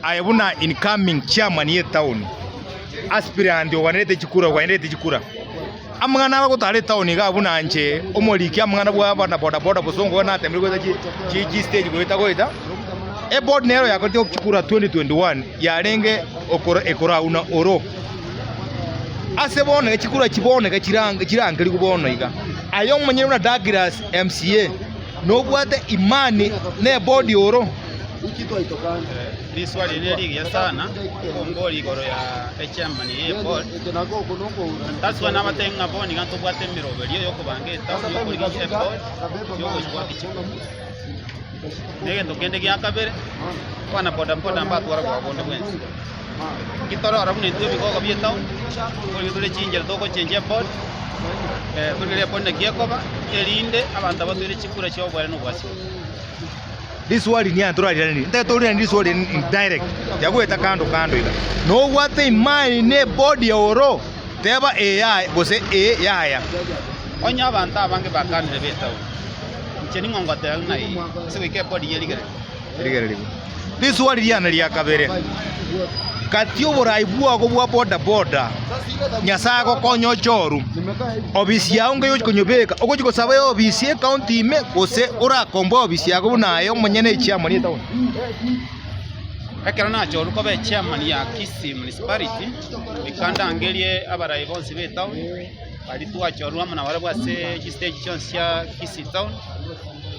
ayabuna incoming chairman ye town aspirant wanete chikura amangana bagutare town ga bunanje omoriki amangana bwa bana boda busongo na temri goza chi stage goita e board nero yakote chikura 2021 yarenge ekora una oro asebone chikura chibone kiranga likubona iga ayo mwenye una Douglas MCA no bwate imani ne board oro this one really ya sana ngoli goro ya chairman ye board that's one amatenga boni ganto bwate mirobeli yo kubangeta yo kuri board yo kushwa kichiko nege ndokende gyakabere bana boda mba twara kwa bonde bwenzi kitoro arabu ne tubi ko kabiye town kuri tule chinjera to ko chenje board kuri bonde gyakoba elinde abantu abatwire chikura cyo bware no bwasi this word ni antura ni ntatori this word in direct yakweta kando ila no what imani ne body ya oro teba AI bose yaya onya abantu abange bakanire betawo cheni ngongo tel nai sike body yeligere this word yana liya kabere katio boraibua ko bwa boda nyasago konyo choru obisi yaunge yo konyobeka okochiko sabe obisi county ime kose ora kombo obisi yago nayo monyene chairman yetawo akera na choru ko be chairman ya Kisii municipality ikanda angelie abarai bonsi betawo bali tuwa choru amana wale bwase stage chance ya Kisii town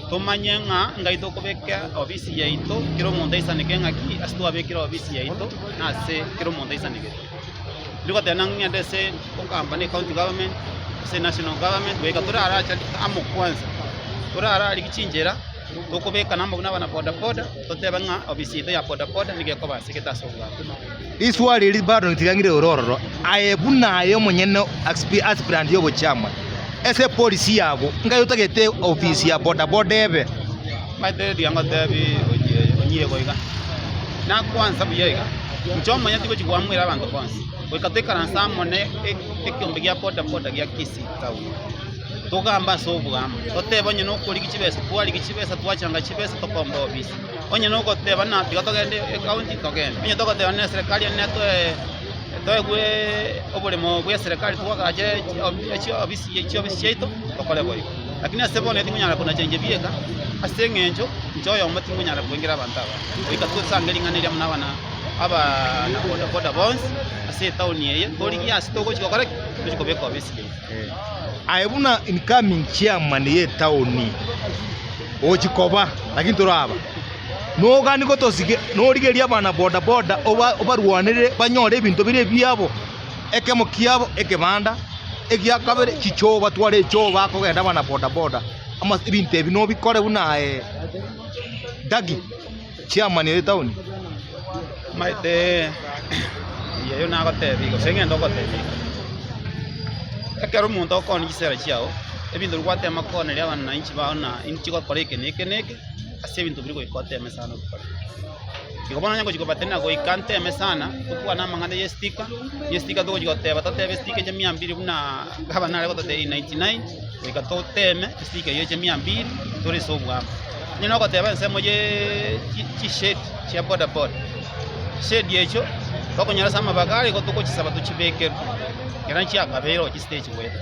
tomanyenga ngaito kobeka obisi yaito kiro monda isanike ngaki astu abekira obisi yaito na se kiro monda isanike liko tenanga ndese company county government se national government weka tura aracha amo kwanza tura ara likichinjera tokobeka namba kuna bana boda totebanga obisi yaito ya boda nige ko basiketa soga iswali ri bado ntigangire ororo ayebuna yo monyene aspirant yo bochama ese polisi yabo ngayo tagete office ya boda ebe mate dianga debi onye goiga na kwanza buyega mchoma nyatiko chikwamwira abantu kwanza wekateka ransamone ekyombe gya boda gya Kisii town togamba sobugamba otebanye no kuri kichibesa twali kichibesa twachanga chibesa tokomba office onye no goteba na tigatogende county togende onye togoteba na serikali neto toegwe obulemo bwa serikali twakaje obisi yeito tokole boy lakini asebone timunyala kuna chenje bieka asengenjo njoyo omati munyala kuingira abantu aba ikatutsangelinganira munabana aba na boda bonds ase town yeye toli ya sitoko chikokore chikobeka obisi ayebuna incoming chairman ye town ochikoba lakini turaba no gani ko tosike no rigeria bana boda obarwanire banyore ibintu bire byabo ekemo kiabo ekebanda egya kabere kichoba tware choba ko genda bana boda ama ibintu ebino bikore buna Dagi chairman ye town maite yeyo na gotebi go sengendo gotebi ekero muntu okoni gisera chiao ebintu rwate makone lya bana inchi baona inchi ko koreke neke ase ebintu biri goikote mesana gukora ikobona nyango chikopatena go ikante mesana tukwa na mangane ye sticker to chikote batatebe sticker je 200 buna gabana lego to 99 ikatoteme sticker ye je 200 tore sobwa nino ko tebe nsemo ye t-shirt ya boda shade yecho bakonyara sama bagari ko tuko chisaba tuchibeke kiranchi akabero chi stage wetu